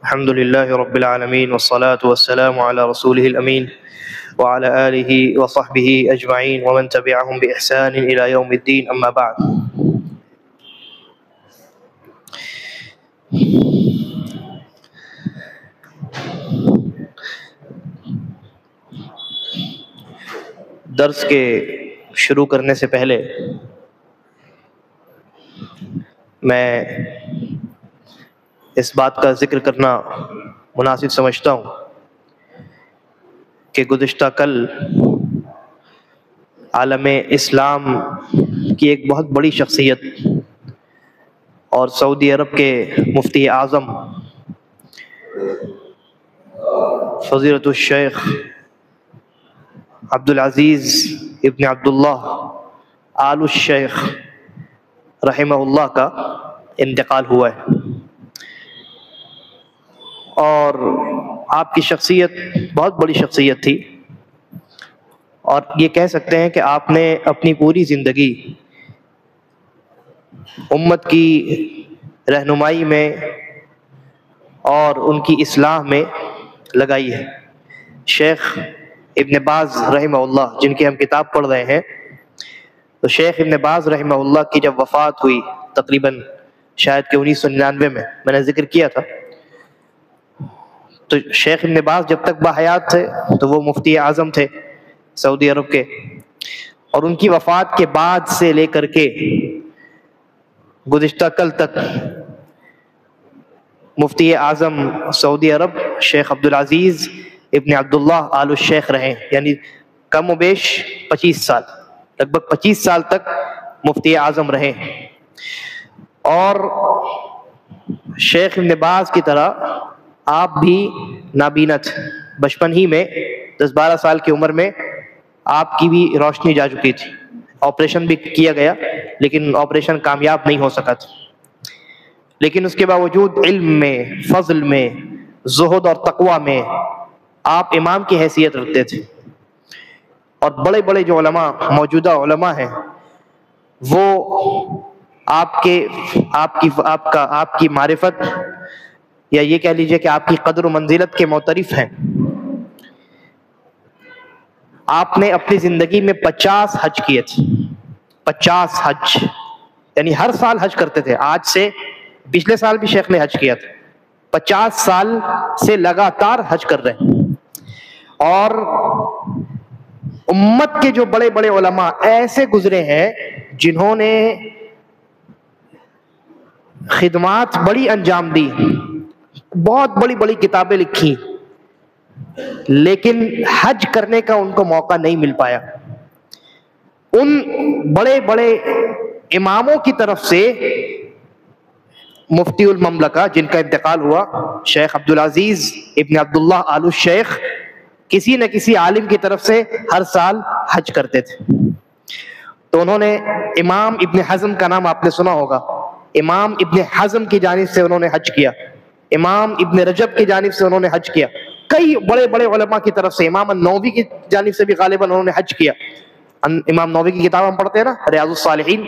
الحمد لله رب العالمين والصلاة والسلام على رسوله الأمين وعلى آله وصحبه أجمعين ومن تبعهم بإحسان إلى يوم الدين أما بعد. درس کے شروع کرنے سے پہلے میں اس بات کا ذکر کرنا مناسب سمجھتا ہوں کہ گزشتہ کل عالم اسلام کی ایک بہت بڑی شخصیت اور سعودی عرب کے مفتی اعظم فضیلۃ الشیخ عبدالعزیز ابن عبداللہ آل الشیخ رحمہ اللہ کا انتقال ہوا ہے، اور آپ کی شخصیت بہت بڑی شخصیت تھی، اور یہ کہہ سکتے ہیں کہ آپ نے اپنی پوری زندگی امت کی رہنمائی میں اور ان کی اصلاح میں لگائی ہے۔ شیخ ابن باز رحمہ اللہ، جن کی ہم کتاب پڑھ رہے ہیں، تو شیخ ابن باز رحمہ اللہ کی جب وفات ہوئی تقریباً شاید کہ 1999 میں نے ذکر کیا تھا، تو شیخ ابن باز جب تک باحیات تھے تو وہ مفتی اعظم تھے سعودی عرب کے، اور ان کی وفات کے بعد سے لے کر کے گزشتہ کل تک مفتی اعظم سعودی عرب شیخ عبدالعزیز ابن عبداللہ آل الشیخ رہے، یعنی کم و بیش 25 سال، لگ بھگ 25 سال تک مفتی اعظم رہے۔ اور شیخ ابن باز کی طرح آپ بھی نابینا تھے، بچپن ہی میں 10-12 سال کی عمر میں آپ کی بھی روشنی جا چکی تھی، آپریشن بھی کیا گیا لیکن آپریشن کامیاب نہیں ہو سکا تھا، لیکن اس کے باوجود علم میں، فضل میں، زہد اور تقوی میں آپ امام کی حیثیت رکھتے تھے، اور بڑے بڑے جو علماء موجودہ علماء ہیں وہ آپ کی معرفت، یا یہ کہہ لیجئے کہ آپ کی قدر و منزلت کے معترف ہیں۔ آپ نے اپنی زندگی میں 50 حج کیے تھے، 50 حج، یعنی ہر سال حج کرتے تھے۔ آج سے پچھلے سال بھی شیخ نے حج کیا تھا، 50 سال سے لگاتار حج کر رہے ہیں۔ اور امت کے جو بڑے بڑے علماء ایسے گزرے ہیں جنہوں نے خدمات بڑی انجام دی، بہت بڑی بڑی کتابیں لکھی، لیکن حج کرنے کا ان کو موقع نہیں مل پایا۔ ان بڑے بڑے اماموں کی طرف سے مفتی المملکہ، جن کا انتقال ہوا، شیخ عبدالعزیز ابن عبداللہ آل الشیخ، کسی نہ کسی عالم کی طرف سے ہر سال حج کرتے تھے۔ تو انہوں نے امام ابن حزم کا نام آپ نے سنا ہوگا، امام ابن حزم کی جانب سے انہوں نے حج کیا، امام ابن رجب کی جانب سے انہوں نے حج کیا، کئی بڑے بڑے علماء کی طرف سے، امام النووی کی جانب سے بھی غالباً انہوں نے حج کیا۔ امام نووی کی کتاب ہم پڑھتے ہیں نا، ریاض الصالحین،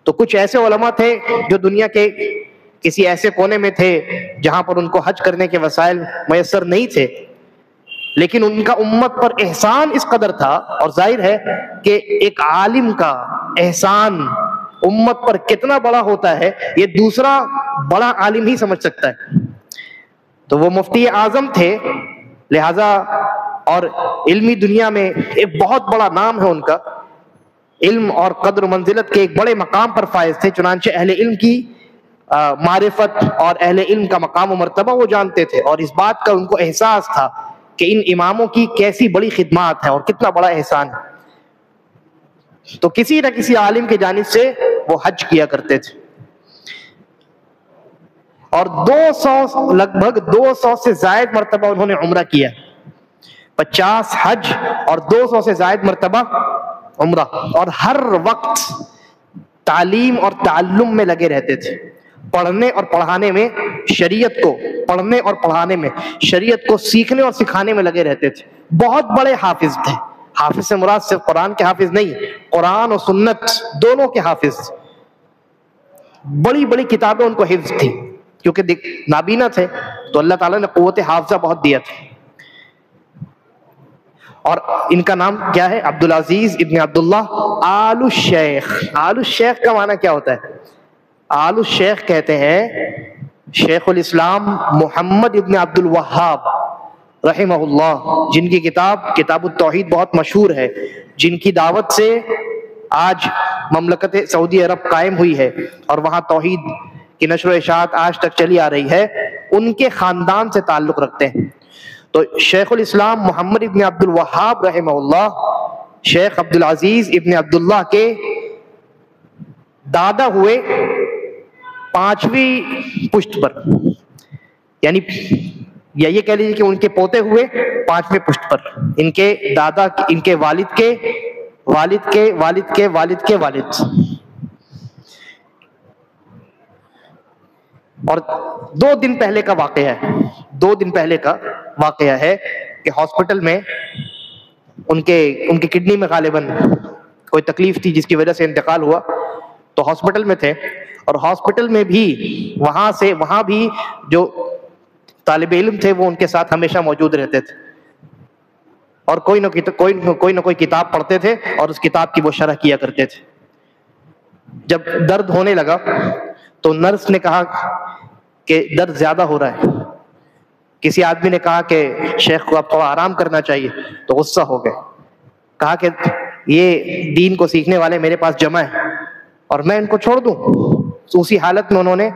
تو کچھ ایسے علماء تھے جو دنیا کے کسی ایسے کونے میں تھے جہاں پر ان کو حج کرنے کے وسائل میسر نہیں تھے، لیکن ان کا امت پر احسان اس قدر تھا، اور ظاہر ہے کہ ایک عالم کا احسان امت پر کتنا بڑا ہوتا ہے یہ دوسرا بڑا عالم ہی سمجھ سکتا ہے۔ تو وہ مفتی اعظم تھے، لہذا اور علمی دنیا میں ایک بہت بڑا نام ہے ان کا، علم اور قدر و منزلت کے ایک بڑے مقام پر فائز تھے، چنانچہ اہل علم کی معرفت اور اہل علم کا مقام و مرتبہ وہ جانتے تھے، اور اس بات کا ان کو احساس تھا کہ ان اماموں کی کیسی بڑی خدمات ہیں اور کتنا بڑا احسان ہے۔ تو کسی نہ کسی عالم کی جانب سے وہ حج کیا کرتے تھے، اور 200 لگ بھگ 200 سے زائد مرتبہ انہوں نے عمرہ کیا، 50 حج اور 200 سے زائد مرتبہ عمرہ، اور ہر وقت تعلیم اور تعلم میں لگے رہتے تھے، پڑھنے اور پڑھانے میں، شریعت کو پڑھنے اور پڑھانے میں، شریعت کو سیکھنے اور سکھانے میں لگے رہتے تھے۔ بہت بڑے حافظ تھے، حافظ سے مراد صرف قرآن کے حافظ نہیں، قرآن اور سنت دونوں کے حافظ، بڑی بڑی کتابیں ان کو حفظ تھی، کیونکہ نابینا تھے تو اللہ تعالیٰ نے قوت حافظہ بہت دیا تھا. اور ان کا نام کیا ہے؟ عبدالعزیز ابن عبداللہ آل الشیخ. آل الشیخ کا معنی کیا ہوتا ہے؟ آل الشیخ کہتے ہیں شیخ الاسلام محمد ابن عبد الوہاب رحمہ اللہ، جن کی کتاب التوحید بہت مشہور ہے، جن کی دعوت سے آج مملکت سعودی عرب قائم ہوئی ہے اور وہاں توحید کی نشر و اشاعت آج تک چلی آ رہی ہے. ان کے خاندان سے تعلق رکھتے ہیں. تو شیخ الاسلام محمد ابن عبد الوہاب رحمہ اللہ شیخ عبدالعزیز ابن عبداللہ کے دادا ہوئے 5ویں پشت پر، یعنی یا یہ کہہ لیجیے کہ ان کے پوتے ہوئے 5ویں پشت پر. ان کے دادا، ان کے والد کے والد کے والد کے والد کے والد. اور 2 دن پہلے کا واقعہ ہے، 2 دن پہلے کا واقعہ ہے کہ ہاسپٹل میں ان کے کڈنی میں غالباً کوئی تکلیف تھی جس کی وجہ سے انتقال ہوا. تو ہاسپٹل میں تھے، اور ہاسپٹل میں بھی وہاں بھی جو طالب علم تھے وہ ان کے ساتھ ہمیشہ موجود رہتے تھے، اور کوئی نہ کوئی کتاب پڑھتے تھے اور اس کتاب کی وہ شرح کیا کرتے تھے. جب درد ہونے لگا تو نرس نے کہا کہ درد زیادہ ہو رہا ہے. کسی آدمی نے کہا کہ شیخ کو اب تھوڑا آرام کرنا چاہیے، تو غصہ ہو گئے. کہا کہ یہ دین کو سیکھنے والے میرے پاس جمع ہیں اور میں ان کو چھوڑ دوں؟ اسی حالت میں انہوں نے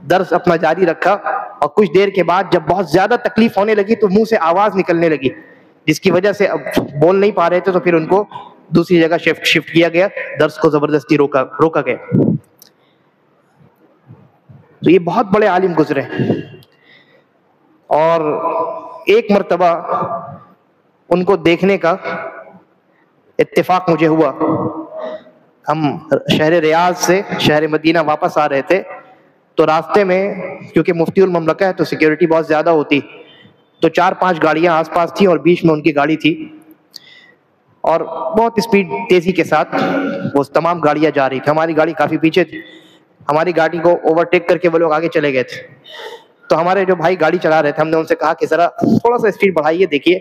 درس اپنا جاری رکھا، اور کچھ دیر کے بعد جب بہت زیادہ تکلیف ہونے لگی تو منہ سے آواز نکلنے لگی، جس کی وجہ سے اب بول نہیں پا رہے تھے. تو پھر ان کو دوسری جگہ شفٹ کیا گیا، درس کو زبردستی روکا گیا. تو یہ بہت بڑے عالم گزرے. اور ایک مرتبہ ان کو دیکھنے کا اتفاق مجھے ہوا. ہم شہر ریاض سے شہر مدینہ واپس آ رہے تھے، تو راستے میں کیونکہ مفتی المملکہ ہے تو سیکیورٹی بہت زیادہ ہوتی، تو 4-5 گاڑیاں آس پاس تھیں اور بیچ میں ان کی گاڑی تھی، اور بہت تیزی کے ساتھ وہ تمام گاڑیاں جا رہی تھی. ہماری گاڑی کافی پیچھے تھی. ہماری گاڑی کو اوورٹیک کر کے وہ لوگ آگے چلے گئے تھے. تو ہمارے جو بھائی گاڑی چلا رہے تھے، ہم نے ان سے کہا کہ ذرا تھوڑا سا اسپیڈ بڑھائیے، دیکھیے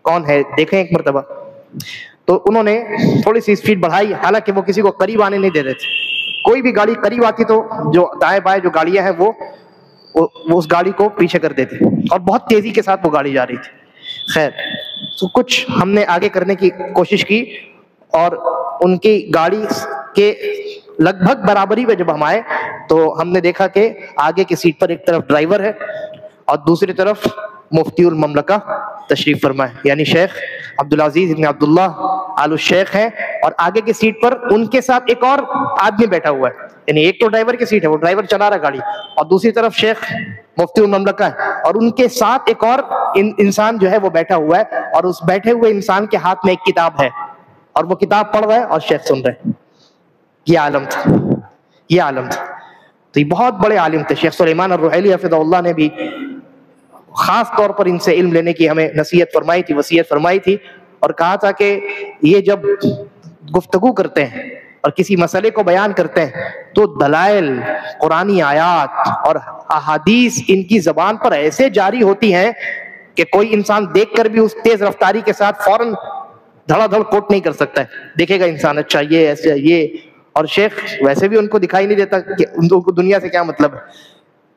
کون ہے، دیکھیں ایک مرتبہ. تو انہوں نے تھوڑی سی اسپیڈ بڑھائی، حالانکہ وہ کسی کو قریب آنے نہیں دے رہے تھے. کوئی بھی گاڑی قریب آتی تو جو دائیں بائیں جو گاڑیاں ہیں وہ اس گاڑی کو پیچھے کر دیتی، اور بہت تیزی کے ساتھ وہ گاڑی جا رہی تھی. خیر، تو کچھ ہم نے آگے کرنے کی کوشش کی، اور ان کی گاڑی کے لگ بھگ برابری میں جب ہم آئے تو ہم نے دیکھا کہ آگے کی سیٹ پر ایک طرف ڈرائیور ہے اور دوسری طرف مفتی المملکہ تشریف فرما ہے، یعنی شیخ عبدالعزیز ابن عبداللہ آل الشیخ ہے. اور آگے کی سیٹ پر ان کے ساتھ ایک اور آدمی بیٹھا ہوا ہے، یعنی ایک تو ڈرائیور کی سیٹ ہے، وہ ڈرائیور چلا رہا گاڑی، اور دوسری طرف شیخ مفتی المملکہ ہے، اور ان کے ساتھ ایک اور انسان جو ہے وہ بیٹھا ہوا ہے، اور اس بیٹھے ہوئے انسان کے ہاتھ میں ایک کتاب ہے، اور وہ کتاب پڑھ رہا ہے اور شیخ سن رہے ہیں. یہ عالم تھا، یہ عالم تھا. تو یہ بہت بڑے عالم تھے. شیخ سلیمان الرحیلی حفظہ اللہ نے بھی خاص طور پر ان سے علم لینے کی ہمیں نصیحت فرمائی تھی، وصیت فرمائی تھی، اور کہا تھا کہ یہ جب گفتگو کرتے ہیں اور کسی مسئلے کو بیان کرتے ہیں تو دلائل، قرآنی آیات اور احادیث ان کی زبان پر ایسے جاری ہوتی ہیں کہ کوئی انسان دیکھ کر بھی اس تیز رفتاری کے ساتھ فوراً دھڑا دھڑ کوٹ نہیں کر سکتا ہے. دیکھے گا انسان اچھا یہ ایسے یہ، اور شیخ ویسے بھی ان کو دکھائی نہیں دیتا کہ ان کو دنیا سے کیا مطلب ہے.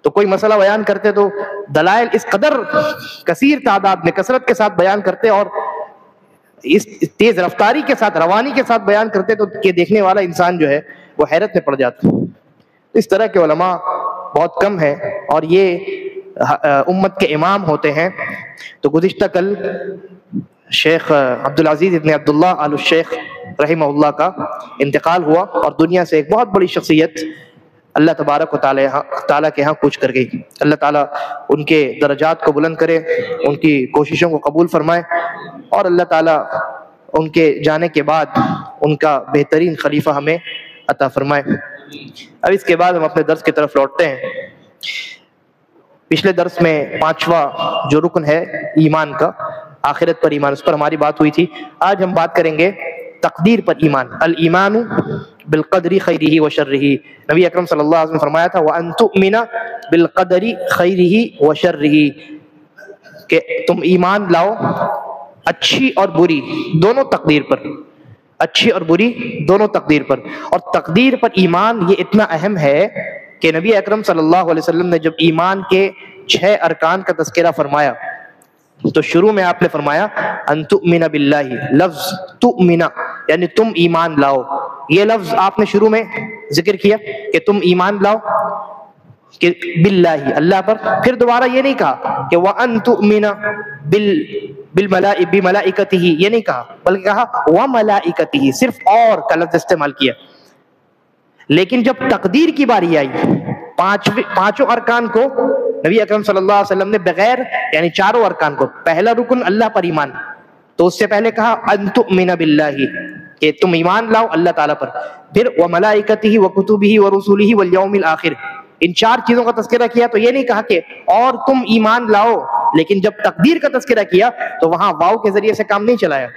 تو کوئی مسئلہ بیان کرتے تو دلائل اس قدر کثیر تعداد میں کثرت کے ساتھ بیان کرتے، اور اس تیز رفتاری کے ساتھ، روانی کے ساتھ بیان کرتے تو کہ دیکھنے والا انسان جو ہے وہ حیرت میں پڑ جاتا. اس طرح کے علماء بہت کم ہیں، اور یہ امت کے امام ہوتے ہیں. تو گزشتہ کل شیخ عبدالعزیز ابن عبداللہ آل الشیخ رحمہ اللہ کا انتقال ہوا، اور دنیا سے ایک بہت بڑی شخصیت اللہ تبارک و تعالیٰ کے ہاں کوچ کر گئی. اللہ تعالیٰ ان کے درجات کو بلند کرے، ان کی کوششوں کو قبول فرمائے، اور اللہ تعالیٰ ان کے جانے کے بعد ان کا بہترین خلیفہ ہمیں عطا فرمائے. اب اس کے بعد ہم اپنے درس کی طرف لوٹتے ہیں. پچھلے درس میں 5واں جو رکن ہے ایمان کا، آخرت پر ایمان، اس پر ہماری بات ہوئی تھی. آج ہم بات کریں گے تقدیر پر ایمان. الایمان بالقدر خیرہ وشرہ، نبی اکرم صلی اللہ علیہ وسلم نے فرمایا تھا وَأَن تُؤْمِنَ بالقدر خیرہ وشرہ، کہ تم ایمان لاؤ اچھی اور بری دونوں تقدیر پر، اچھی اور بری دونوں تقدیر پر۔ اور تقدیر پر ایمان یہ اتنا اہم ہے کہ نبی اکرم صلی اللہ علیہ وسلم نے جب ایمان کے 6 ارکان کا تذکرہ فرمایا تو شروع میں آپ نے فرمایا ان تؤمن باللہ، لفظ تؤمن یعنی تم ایمان لاؤ، یہ لفظ آپ نے شروع میں ذکر کیا کہ تم ایمان لاؤ کہ باللہ اللہ پر، پھر دوبارہ یہ نہیں کہا کہ وَأَن تُؤْمِنَ بِمَلَائِكَتِهِ، یہ نہیں کہا بلکہ کہا وَمَلَائِكَتِهِ، صرف اور کا لفظ استعمال کیا۔ لیکن جب تقدیر کی باری آئی، پانچوں ارکان کو نبی اکرم صلی اللہ علیہ وسلم نے بغیر یعنی چاروں ارکان کو، پہلا رکن اللہ پر ایمان، تو اس سے پہلے کہا ان تؤمن باللہ کہ تم ایمان لاؤ اللہ تعالیٰ پر، پھر وملائکتہ وکتبہ ورسلہ والیوم الآخر، ان 4 چیزوں کا تذکرہ کیا۔ تو یہ نہیں کہا کہ اور تم ایمان لاؤ، لیکن جب تقدیر کا تذکرہ کیا تو وہاں واو کے ذریعے سے کام نہیں چلایا،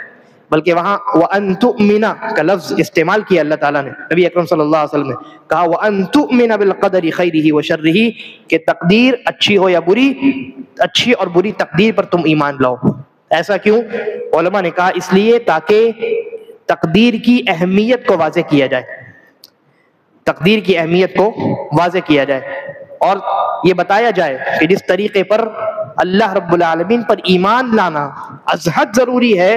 بلکہ وہاں وَأَن تُؤْمِنَ کا لفظ استعمال کیا اللہ تعالیٰ نے، نبی اکرم صلی اللہ علیہ وسلم نے کہا وَأَن تُؤْمِنَ بِالْقَدَرِ خَيْرِهِ وَشَرِّهِ، کہ تقدیر اچھی ہو یا بری، اچھی اور بری تقدیر پر تم ایمان لاؤ۔ ایسا کیوں؟ علماء نے کہا اس لیے تاکہ تقدیر کی اہمیت کو واضح کیا جائے، تقدیر کی اہمیت کو واضح کیا جائے، اور یہ بتایا جائے کہ جس طریقے پر اللہ رب العالمین پر ایمان لانا ازحد ضروری ہے،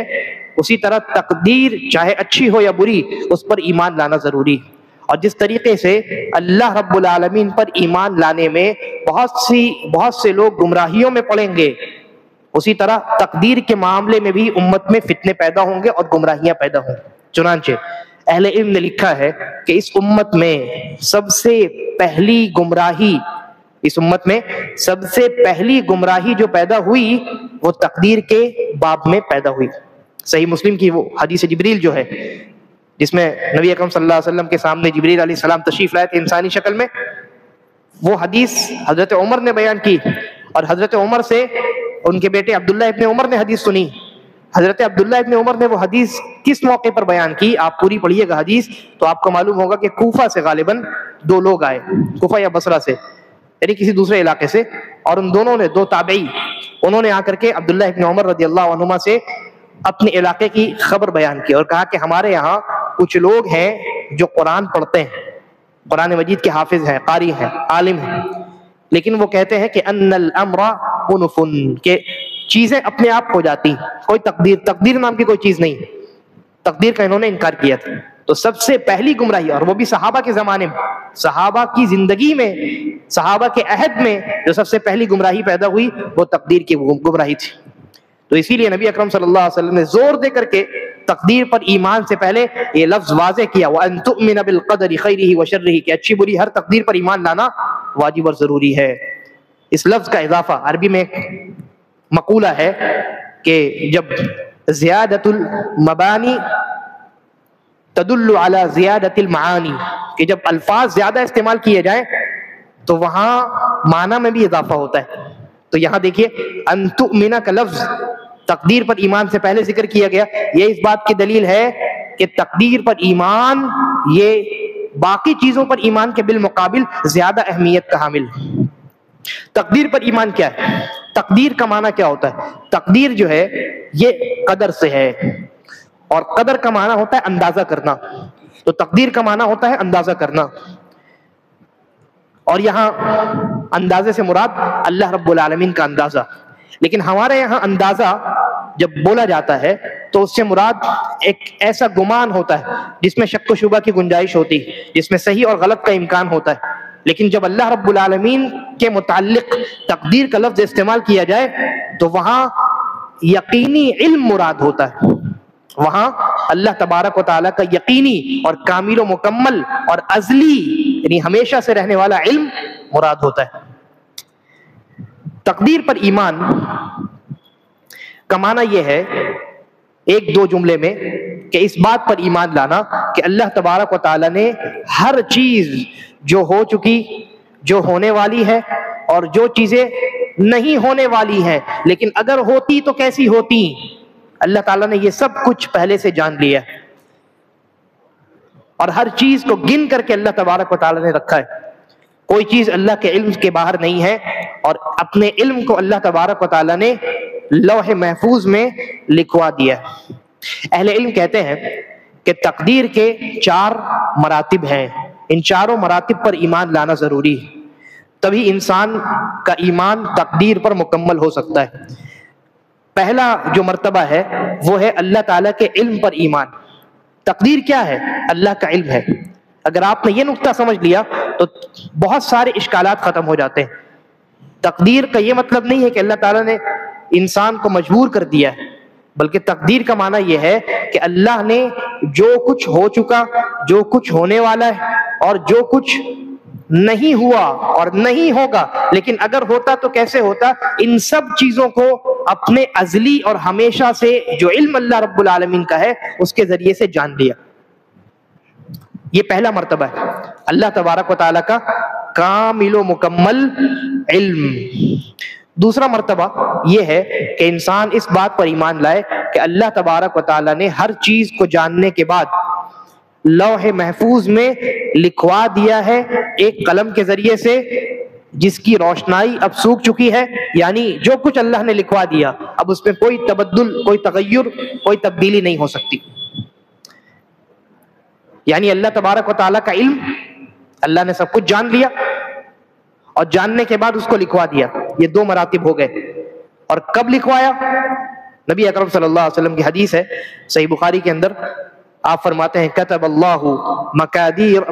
اسی طرح تقدیر چاہے اچھی ہو یا بری اس پر ایمان لانا ضروری ہے۔ اور جس طریقے سے اللہ رب العالمین پر ایمان لانے میں بہت سے لوگ گمراہیوں میں پڑیں گے، اسی طرح تقدیر کے معاملے میں بھی امت میں فتنے پیدا ہوں گے اور گمراہیاں پیدا ہوں گی۔ چنانچہ اہل علم نے لکھا ہے کہ اس امت میں سب سے پہلی گمراہی جو پیدا ہوئی وہ تقدیر کے باب میں پیدا ہوئی۔ صحیح مسلم کی وہ حدیث جبریل جو ہے، جس میں نبی اکرم صلی اللہ علیہ وسلم کے سامنے جبریل علیہ السلام تشریف لائے تھے انسانی شکل میں، وہ حدیث حضرت عمر نے بیان کی، اور حضرت عمر سے ان کے بیٹے عبداللہ ابن عمر نے حدیث سنی۔ حضرت عبداللہ ابن عمر نے وہ حدیث کس موقع پر بیان کی، آپ پوری پڑھیے گا حدیث تو آپ کو معلوم ہوگا کہ کوفہ سے غالباً 2 لوگ آئے، کوفہ یا بصرہ سے، یعنی کسی دوسرے علاقے سے، اور ان دونوں نے 2 تابعی، انہوں نے آ کر کے عبداللہ ابن عمر رضی اللہ عنہما سے اپنے علاقے کی خبر بیان کی اور کہا کہ ہمارے یہاں کچھ لوگ ہیں جو قرآن پڑھتے ہیں، قرآن مجید کے حافظ ہیں، قاری ہیں، عالم ہیں، لیکن وہ کہتے ہیں کہ ان الامر انف، کہ چیزیں اپنے آپ ہو جاتی، کوئی تقدیر نام کی کوئی چیز نہیں، تقدیر کا انہوں نے انکار کیا تھا۔ تو سب سے پہلی گمراہی، اور وہ بھی صحابہ کے زمانے میں، صحابہ کی زندگی میں، صحابہ کے عہد میں جو سب سے پہلی گمراہی پیدا ہوئی وہ تقدیر کی گمراہی تھی۔ تو اسی لیے نبی اکرم صلی اللہ علیہ وسلم نے زور دے کر کے تقدیر پر ایمان سے پہلے یہ لفظ واضح کیا وَأَن تُؤْمِنَ بِالْقَدَرِ خَيْرِهِ وَشَرِّهِ، کہ اچھی بری ہر تقدیر پر ایمان لانا واجب اور ضروری ہے۔ اس لفظ کا اضافہ عربی میں مقولہ ہے کہ جب زیادت المبانی تدل علی زیادت المعانی، کہ جب الفاظ زیادہ استعمال کیے جائیں تو وہاں معنی میں بھی اضافہ ہوتا ہے۔ تو یہاں دیکھیے ان تؤمن کا لفظ تقدیر پر ایمان سے پہلے ذکر کیا گیا، یہ اس بات کی دلیل ہے کہ تقدیر پر ایمان یہ باقی چیزوں پر ایمان کے بالمقابل زیادہ اہمیت کا حامل ہے۔ تقدیر پر ایمان کیا ہے؟ تقدیر کا معنی کیا ہوتا ہے؟ تقدیر جو ہے یہ قدر سے ہے، اور قدر کا معنی ہوتا ہے اندازہ کرنا، تو تقدیر کا معنی ہوتا ہے اندازہ کرنا، اور یہاں اندازے سے مراد اللہ رب العالمین کا اندازہ۔ لیکن ہمارے یہاں اندازہ جب بولا جاتا ہے تو اس سے مراد ایک ایسا گمان ہوتا ہے جس میں شک و شبہ کی گنجائش ہوتی ہے، جس میں صحیح اور غلط کا امکان ہوتا ہے۔ لیکن جب اللہ رب العالمین کے متعلق تقدیر کا لفظ استعمال کیا جائے تو وہاں یقینی علم مراد ہوتا ہے، وہاں اللہ تبارک و تعالیٰ کا یقینی اور کامل و مکمل اور ازلی یعنی ہمیشہ سے رہنے والا علم مراد ہوتا ہے۔ تقدیر پر ایمان کا معنی یہ ہے 1-2 جملے میں کہ اس بات پر ایمان لانا کہ اللہ تبارک و تعالیٰ نے ہر چیز جو ہو چکی، جو ہونے والی ہے، اور جو چیزیں نہیں ہونے والی ہیں لیکن اگر ہوتی تو کیسی ہوتی، اللہ تعالیٰ نے یہ سب کچھ پہلے سے جان لیا۔ اور ہر چیز کو گن کر کے اللہ تبارک و تعالیٰ نے رکھا ہے. کوئی چیز اللہ کے علم کے باہر نہیں ہے، اور اپنے علم کو اللہ تبارک و تعالیٰ نے لوح محفوظ میں لکھوا دیا. اہل علم کہتے ہیں کہ تقدیر کے 4 مراتب ہیں. ان چاروں مراتب پر ایمان لانا ضروری ہے، تبھی انسان کا ایمان تقدیر پر مکمل ہو سکتا ہے. پہلا جو مرتبہ ہے وہ ہے اللہ تعالیٰ کے علم پر ایمان. تقدیر کیا ہے؟ اللہ کا علم ہے. اگر آپ نے یہ نقطہ سمجھ لیا تو بہت سارے اشکالات ختم ہو جاتے ہیں. تقدیر کا یہ مطلب نہیں ہے کہ اللہ تعالیٰ نے انسان کو مجبور کر دیا ہے، بلکہ تقدیر کا معنی یہ ہے کہ اللہ نے جو کچھ ہو چکا، جو کچھ ہونے والا ہے، اور جو کچھ نہیں ہوا اور نہیں ہوگا، لیکن اگر ہوتا تو کیسے ہوتا، ان سب چیزوں کو اپنے ازلی اور ہمیشہ سے جو علم اللہ رب العالمین کا ہے اس کے ذریعے سے جان لیا. یہ پہلا مرتبہ ہے اللہ تبارک و تعالیٰ کا کامل و مکمل علم. دوسرا مرتبہ یہ ہے کہ انسان اس بات پر ایمان لائے کہ اللہ تبارک و تعالیٰ نے ہر چیز کو جاننے کے بعد لوح محفوظ میں لکھوا دیا ہے ایک قلم کے ذریعے سے، جس کی روشنائی اب سوکھ چکی ہے. یعنی جو کچھ اللہ نے لکھوا دیا اب اس میں کوئی تبدل، کوئی تغیر، کوئی تبدیلی نہیں ہو سکتی. یعنی اللہ تبارک و تعالیٰ کا علم، اللہ نے سب کچھ جان لیا اور جاننے کے بعد اس کو لکھوا دیا. یہ 2 مراتب ہو گئے. اور کب لکھوایا؟ نبی اکرم صلی اللہ علیہ وسلم کی حدیث ہے صحیح بخاری کے اندر، آپ فرماتے ہیں کتب اللہ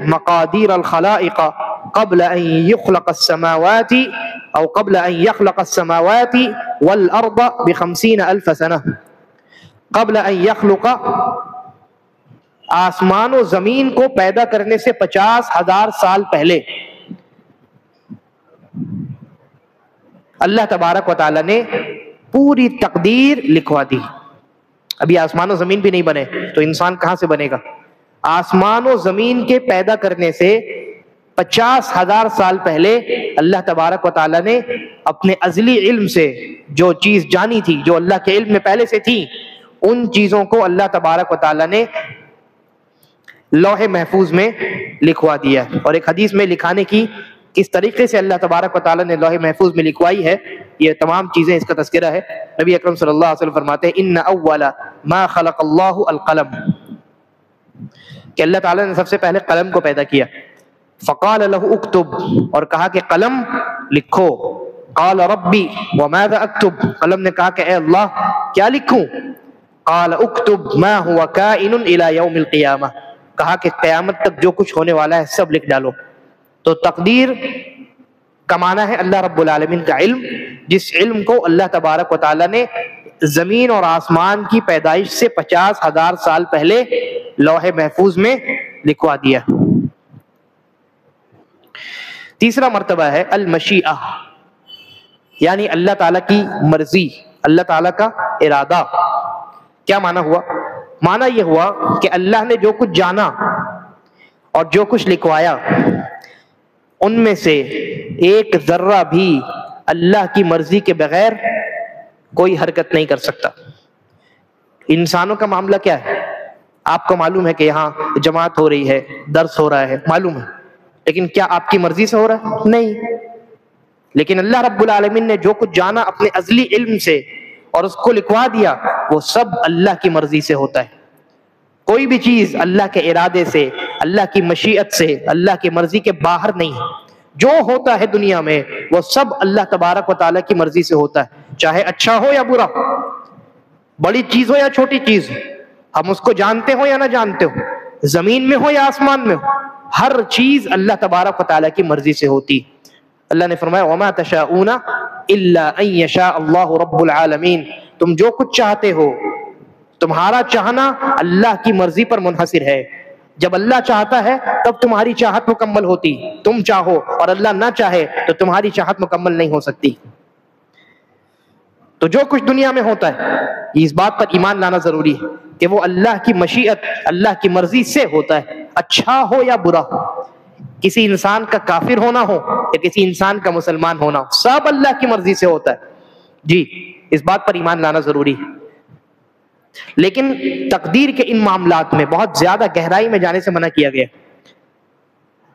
مقادیر الخلائق قبل ان يخلق السماوات او قبل ان يخلق السماوات والارض ب50,000 سنہ. قبل ان يخلق، آسمان و زمین کو پیدا کرنے سے 50,000 سال پہلے اللہ تبارک و تعالیٰ نے پوری تقدیر لکھوا دی. ابھی آسمان و زمین بھی نہیں بنے تو انسان کہاں سے بنے گا؟ آسمان و زمین کے پیدا کرنے سے 50,000 سال پہلے اللہ تبارک و تعالیٰ نے اپنے ازلی علم سے جو چیز جانی تھی، جو اللہ کے علم میں پہلے سے تھی، ان چیزوں کو اللہ تبارک و تعالیٰ نے لوح محفوظ میں لکھوا دیا. اور ایک حدیث میں لکھانے کی کس طریقے سے اللہ تبارک و تعالیٰ نے لوح محفوظ میں لکھوائی ہے، یہ تمام چیزیں اس کا تذکرہ ہے. نبی اکرم صلی اللہ علیہ وسلم فرماتے ہیں ان اول ما خلق اللہ القلم، کہ اللہ تعالیٰ نے سب سے پہلے قلم کو پیدا کیا. فقال له اکتب، اور کہا کہ قلم لکھو. قال ربی وماذا اکتب، قلم نے کہا کہ اے اللہ کیا لکھوں؟ قال اکتب ما هو کائن الى یوم القیامہ، کہا کہ قیامت تک جو کچھ ہونے والا ہے سب لکھ ڈالو. تو تقدیر کا معنی ہے اللہ رب العالمین کا علم، جس علم کو اللہ تبارک و تعالیٰ نے زمین اور آسمان کی پیدائش سے 50,000 سال پہلے لوح محفوظ میں لکھوا دیا. تیسرا مرتبہ ہے المشیئہ، یعنی اللہ تعالیٰ کی مرضی، اللہ تعالیٰ کا ارادہ. کیا معنی ہوا؟ معنی یہ ہوا کہ اللہ نے جو کچھ جانا اور جو کچھ لکھوایا ان میں سے ایک ذرہ بھی اللہ کی مرضی کے بغیر کوئی حرکت نہیں کر سکتا. انسانوں کا معاملہ کیا ہے؟ آپ کو معلوم ہے کہ یہاں جماعت ہو رہی ہے، درس ہو رہا ہے، معلوم ہے، لیکن کیا آپ کی مرضی سے ہو رہا ہے؟ نہیں. لیکن اللہ رب العالمین نے جو کچھ جانا اپنے ازلی علم سے اور اس کو لکھوا دیا، وہ سب اللہ کی مرضی سے ہوتا ہے. کوئی بھی چیز اللہ کے ارادے سے، اللہ کی مشیت سے، اللہ کی مرضی کے باہر نہیں ہے. جو ہوتا ہے دنیا میں وہ سب اللہ تبارک و تعالیٰ کی مرضی سے ہوتا ہے، چاہے اچھا ہو یا برا، بڑی چیز ہو یا چھوٹی چیز ہو، ہم اس کو جانتے ہو یا نہ جانتے ہو، زمین میں ہو یا آسمان میں ہو، ہر چیز اللہ تبارک و تعالیٰ کی مرضی سے ہوتی. اللہ نے فرمایا وَمَا تَشَاءُونَ إِلَّا أَن يَشَاءَ اللَّهُ رَبُّ الْعَالَمِينَ، تم جو کچھ چاہتے ہو تمہارا چاہنا اللہ کی مرضی پر منحصر ہے. جب اللہ چاہتا ہے تب تمہاری چاہت مکمل ہوتی، تم چاہو اور اللہ نہ چاہے تو تمہاری چاہت مکمل نہیں ہو سکتی. تو جو کچھ دنیا میں ہوتا ہے اس بات پر ایمان لانا ضروری ہے کہ وہ اللہ کی مشیت، اللہ کی مرضی سے ہوتا ہے، اچھا ہو یا برا ہو. کسی انسان کا کافر ہونا ہو یا کسی انسان کا مسلمان ہونا ہو، سب اللہ کی مرضی سے ہوتا ہے. جی، اس بات پر ایمان لانا ضروری ہے. لیکن تقدیر کے ان معاملات میں بہت زیادہ گہرائی میں جانے سے منع کیا گیا.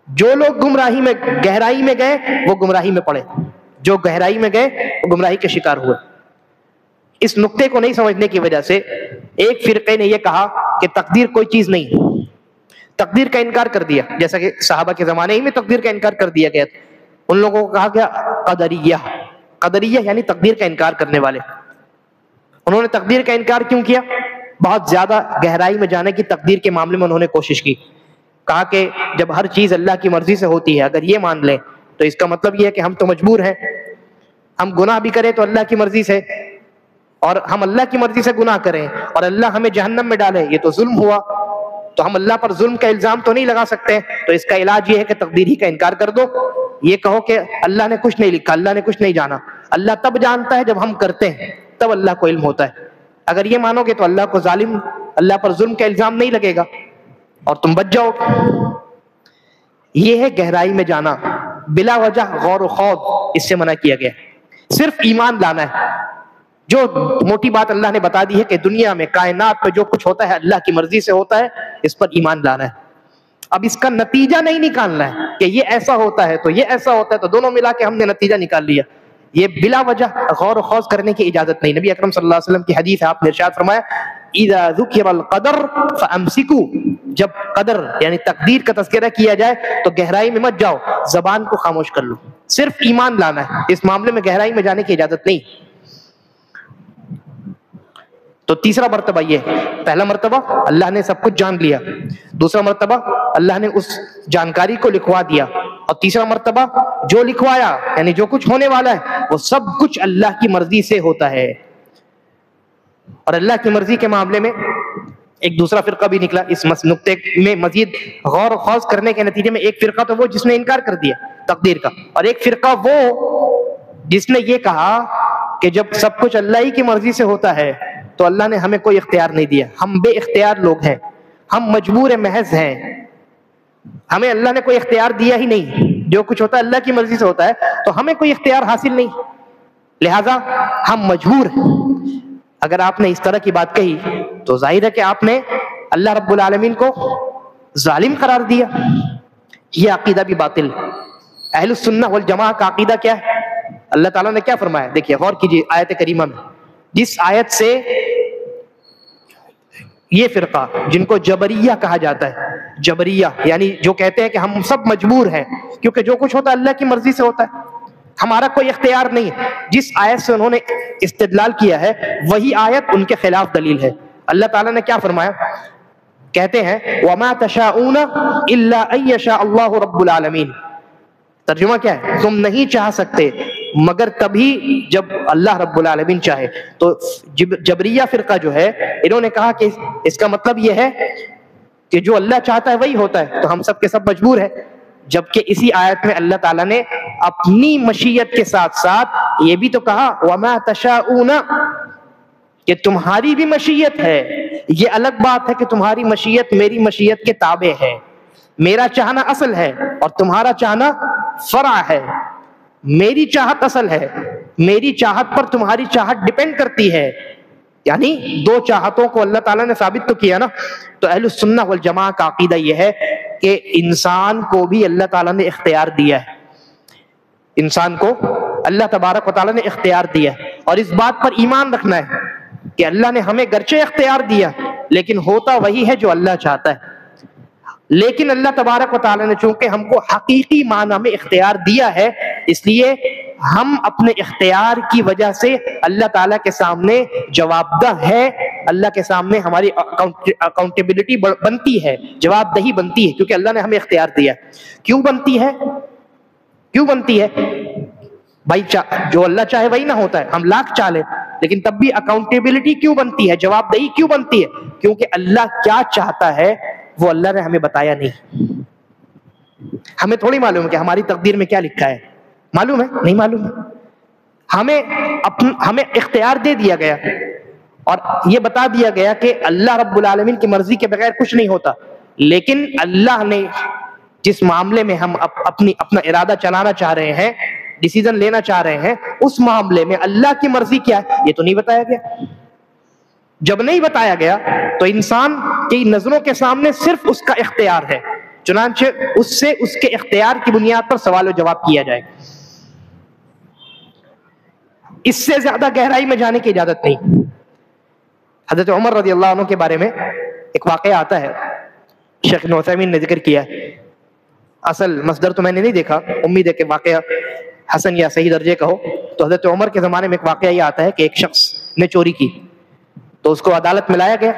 جو لوگ گمراہی میں گہرائی میں گئے وہ گمراہی میں پڑے، جو گہرائی میں گئے وہ گمراہی کے شکار ہوئے. اس نقطے کو نہیں سمجھنے کی وجہ سے ایک فرقے نے یہ کہا کہ تقدیر کوئی چیز نہیں، تقدیر کا انکار کر دیا، جیسا کہ صحابہ کے زمانے ہی میں تقدیر کا انکار کر دیا گیا تھا. ان لوگوں کو کہا گیا قدریہ. قدریہ یعنی تقدیر کا انکار کرنے والے. انہوں نے تقدیر کا انکار کیوں کیا؟ بہت زیادہ گہرائی میں جانے کی تقدیر کے معاملے میں انہوں نے کوشش کی. کہا کہ جب ہر چیز اللہ کی مرضی سے ہوتی ہے، اگر یہ مان لیں تو اس کا مطلب یہ ہے کہ ہم تو مجبور ہیں، ہم گناہ بھی کریں تو اللہ کی مرضی سے، اور ہم اللہ کی مرضی سے گناہ کریں اور اللہ ہمیں جہنم میں ڈالے، یہ تو ظلم ہوا. تو ہم اللہ پر ظلم کا الزام تو نہیں لگا سکتے. تو اس کا علاج یہ ہے کہ تقدیر ہی کا انکار کر دو. یہ کہو کہ اللہ نے کچھ نہیں لکھا، اللہ نے کچھ نہیں جانا. اللہ تب جانتا ہے جب ہم کرتے ہیں، تب اللہ کو علم ہوتا ہے. اگر یہ مانو گے تو اللہ کو ظالم، اللہ پر ظلم کا الزام نہیں لگے گا اور تم بچ جاؤ. یہ ہے گہرائی میں جانا، بلا وجہ غور و خوض اس سے منع کیا گیا. صرف ایمان لانا ہے. جو موٹی بات اللہ نے بتا دی ہے کہ دنیا میں کائنات میں جو کچھ ہوتا ہے اللہ کی مرضی سے ہوتا ہے، اس پر ایمان لانا ہے. اب اس کا نتیجہ نہیں نکالنا ہے کہ یہ ایسا ہوتا ہے تو یہ ایسا ہوتا ہے تو دونوں ملا کے ہم نے نتیجہ نکال لیا. یہ بلا وجہ غور و خوض کرنے کی اجازت نہیں. نبی اکرم صلی اللہ علیہ وسلم کی حدیث ہے، آپ نے ارشاد فرمایا اذا ذکر القدر فامسکوا، جب قدر یعنی تقدیر کا تذکرہ کیا جائے تو گہرائی میں مت جاؤ، زبان کو خاموش کر لو. صرف ایمان لانا ہے، اس معاملے میں گہرائی میں جانے کی اجازت نہیں. تو تیسرا مرتبہ یہ، پہلا مرتبہ اللہ نے سب کچھ جان لیا، دوسرا مرتبہ اللہ نے اس جانکاری کو لکھوا دیا، اور تیسرا مرتبہ جو لکھوایا یعنی جو کچھ ہونے والا ہے وہ سب کچھ اللہ کی مرضی سے ہوتا ہے. اور اللہ کی مرضی کے معاملے میں ایک دوسرا فرقہ بھی نکلا. اس نقطے میں مزید غور و خوض کرنے کے نتیجے میں ایک فرقہ تو وہ جس نے انکار کر دیا تقدیر کا، اور ایک فرقہ وہ جس نے یہ کہا کہ جب سب کچھ اللہ ہی کی مرضی سے ہوتا ہے تو اللہ نے ہمیں کوئی اختیار نہیں دیا، ہم بے اختیار لوگ ہیں، ہم مجبور محض ہیں، ہمیں اللہ نے کوئی اختیار دیا ہی نہیں. جو کچھ ہوتا ہے اللہ کی مرضی سے ہوتا ہے تو ہمیں کوئی اختیار حاصل نہیں، لہذا ہم مجبور ہیں. اگر آپ نے اس طرح کی بات کہی تو ظاہر ہے کہ آپ نے اللہ رب العالمین کو ظالم قرار دیا. یہ عقیدہ بھی باطل. اہل السنہ والجماعہ کا عقیدہ کیا ہے؟ اللہ تعالیٰ نے کیا فرمایا؟ دیکھیے غور کیجیے آیت کریمہ میں. جس آیت سے یہ فرقہ جن کو جبریہ کہا جاتا ہے، جبریہ یعنی جو کہتے ہیں کہ ہم سب مجبور ہیں کیونکہ جو کچھ ہوتا ہے اللہ کی مرضی سے ہوتا ہے، ہمارا کوئی اختیار نہیں ہے، جس آیت سے انہوں نے استدلال کیا ہے وہی آیت ان کے خلاف دلیل ہے. اللہ تعالیٰ نے کیا فرمایا؟ کہتے ہیں وَمَا تَشَاءُونَ إِلَّا أَن يَشَاءَ اللَّهُ رَبُّ الْعَالَمِينَ. ترجمہ کیا ہے؟ تم نہیں چاہ سکتے مگر تبھی جب اللہ رب العالمین چاہے. تو جبریہ فرقہ جو ہے انہوں نے کہا کہ اس کا مطلب یہ ہے کہ جو اللہ چاہتا ہے وہی ہوتا ہے، تو ہم سب کے سب مجبور ہیں. جبکہ اسی آیت میں اللہ تعالیٰ نے اپنی مشیت کے ساتھ ساتھ یہ بھی تو کہا وَمَا تَشَاءُونَ، کہ تمہاری بھی مشیت ہے. یہ الگ بات ہے کہ تمہاری مشیت میری مشیت کے تابع ہے، میرا چاہنا اصل ہے اور تمہارا چاہنا فرع ہے. میری چاہت اصل ہے، میری چاہت پر تمہاری چاہت ڈیپینڈ کرتی ہے. یعنی دو چاہتوں کو اللہ تعالیٰ نے ثابت تو کیا نا. تو اہل السنہ والجماعہ کا عقیدہ یہ ہے کہ انسان کو بھی اللہ تعالیٰ نے اختیار دیا ہے، انسان کو اللہ تبارک و تعالیٰ نے اختیار دیا ہے، اور اس بات پر ایمان رکھنا ہے کہ اللہ نے ہمیں گرچہ اختیار دیا لیکن ہوتا وہی ہے جو اللہ چاہتا ہے. لیکن اللہ تبارک و تعالیٰ نے چونکہ ہم کو حقیقی معنی میں اختیار دیا ہے، اس لیے ہم اپنے اختیار کی وجہ سے اللہ تعالیٰ کے سامنے جواب دہ ہے، اللہ کے سامنے ہماری اکاؤنٹیبلٹی بنتی ہے، جواب دہی بنتی ہے، کیونکہ اللہ نے ہمیں اختیار دیا. کیوں بنتی ہے؟ کیوں بنتی ہے بھائی؟ جو اللہ چاہے وہی نہ ہوتا ہے، ہم لاکھ چالے، لیکن تب بھی اکاؤنٹیبلٹی کیوں بنتی ہے، جواب دہی کیوں بنتی ہے؟ کیونکہ اللہ کیا چاہتا ہے وہ اللہ نے ہمیں بتایا نہیں. ہمیں تھوڑی معلوم ہے کہ ہماری تقدیر میں کیا لکھا ہے، معلوم ہے؟ نہیں معلوم ہے. ہمیں اختیار دے دیا گیا اور یہ بتا دیا گیا کہ اللہ رب العالمین کی مرضی کے بغیر کچھ نہیں ہوتا، لیکن اللہ نے جس معاملے میں ہم اپنا ارادہ چلانا چاہ رہے ہیں، ڈیسیزن لینا چاہ رہے ہیں، اس معاملے میں اللہ کی مرضی کیا ہے یہ تو نہیں بتایا گیا. جب نہیں بتایا گیا تو انسان کی نظروں کے سامنے صرف اس کا اختیار ہے، چنانچہ اس سے اس کے اختیار کی بنیاد پر سوال و جواب کیا جائے، اس سے زیادہ گہرائی میں جانے کی اجازت نہیں۔ حضرت عمر رضی اللہ عنہ کے بارے میں ایک واقعہ آتا ہے، شیخ ابن عثیمین نے ذکر کیا ہے، اصل مصدر تو میں نے نہیں دیکھا، امید ہے کہ واقعہ حسن یا صحیح درجے کا ہو۔ تو حضرت عمر کے زمانے میں ایک واقعہ یہ آتا ہے کہ ایک شخص نے چوری کی، تو اس کو عدالت میں لایا گیا،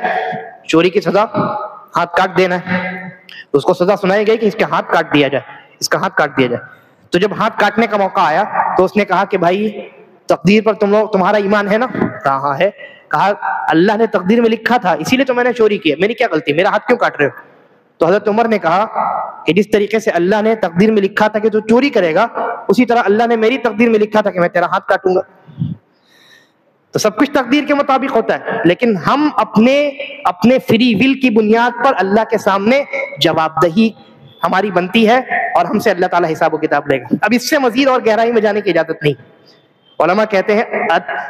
چوری کی سزا ہاتھ کاٹ دینا ہے، اس کو سزا سنائی گئی کہ اس کے ہاتھ کاٹ دیا جائے، اس کا ہاتھ کاٹ دیا جائے۔ تو جب ہاتھ کاٹنے کا موقع آیا تو اس نے کہا کہ بھائی تقدیر پر تمہارا ایمان ہے نا؟ کہا ہاں ہے۔ کہا اللہ نے تقدیر میں لکھا تھا، اسی لیے تو میں نے چوری کی ہے، میری کیا غلطی، میرا ہاتھ کیوں کاٹ رہے ہو؟ تو حضرت عمر نے کہا کہ جس طریقے سے اللہ نے تقدیر میں لکھا تھا کہ تو چوری کرے گا، اسی طرح اللہ نے میری تقدیر میں لکھا تھا کہ میں تیرا ہاتھ کاٹوں گا۔ تو سب کچھ تقدیر کے مطابق ہوتا ہے، لیکن ہم اپنے فری ول کی بنیاد پر اللہ کے سامنے جواب دہی ہماری بنتی ہے، اور ہم سے اللہ تعالیٰ حساب و کتاب لے گا۔ اب اس سے مزید اور گہرائی میں جانے کی اجازت نہیں۔ علماء کہتے ہیں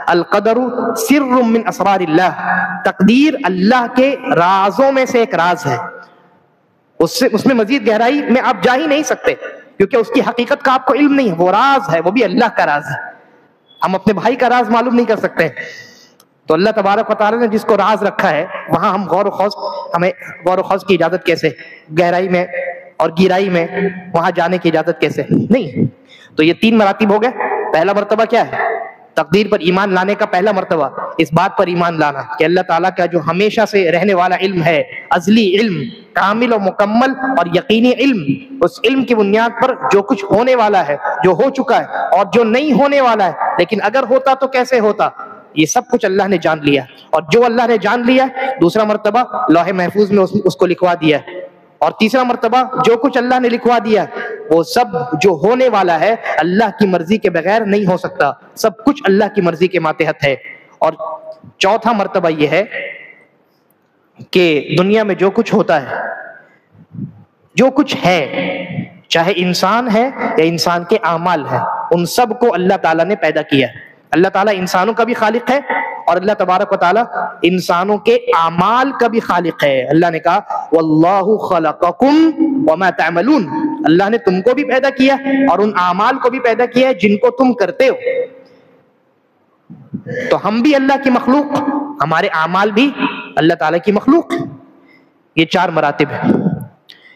القدر سر من اسرار اللہ، تقدیر اللہ کے رازوں میں سے ایک راز ہے، اس میں مزید گہرائی میں آپ جا ہی نہیں سکتے، کیونکہ اس کی حقیقت کا آپ کو علم نہیں ہے، وہ راز ہے، وہ بھی اللہ کا راز ہے، ہم اپنے بھائی کا راز معلوم نہیں کر سکتے۔ تو اللہ تبارک و تعالیٰ نے جس کو راز رکھا ہے وہاں ہمیں غور و خوض کی اجازت کیسے، گہرائی میں اور گہرائی میں وہاں جانے کی اجازت کیسے نہیں۔ تو یہ 3 مراتب ہو گئے۔ پہلا مرتبہ کیا ہے؟ تقدیر پر ایمان لانے کا پہلا مرتبہ اس بات پر ایمان لانا کہ اللہ تعالیٰ کا جو ہمیشہ سے رہنے والا علم ہے، ازلی علم، کامل و مکمل اور یقینی علم، اس علم کی بنیاد پر جو کچھ ہونے والا ہے، جو ہو چکا ہے، اور جو نہیں ہونے والا ہے لیکن اگر ہوتا تو کیسے ہوتا، یہ سب کچھ اللہ نے جان لیا، اور جو اللہ نے جان لیا دوسرا مرتبہ لوح محفوظ میں اس کو لکھوا دیا ہے، اور تیسرا مرتبہ جو کچھ اللہ نے لکھوا دیا وہ سب جو ہونے والا ہے اللہ کی مرضی کے بغیر نہیں ہو سکتا، سب کچھ اللہ کی مرضی کے ماتحت ہے۔ اور چوتھا مرتبہ یہ ہے کہ دنیا میں جو کچھ ہوتا ہے، جو کچھ ہے، چاہے انسان ہے یا انسان کے اعمال ہے، ان سب کو اللہ تعالیٰ نے پیدا کیا ہے۔ اللہ تعالیٰ انسانوں کا بھی خالق ہے، اور اللہ تبارک و تعالیٰ انسانوں کے اعمال کا بھی خالق ہے۔ اللہ نے کہا واللہ خلقکم وما تعملون، اللہ نے تم کو بھی پیدا کیا اور ان اعمال کو بھی پیدا کیا ہے جن کو تم کرتے ہو۔ تو ہم بھی اللہ کی مخلوق، ہمارے اعمال بھی اللہ تعالیٰ کی مخلوق۔ یہ 4 مراتب ہیں،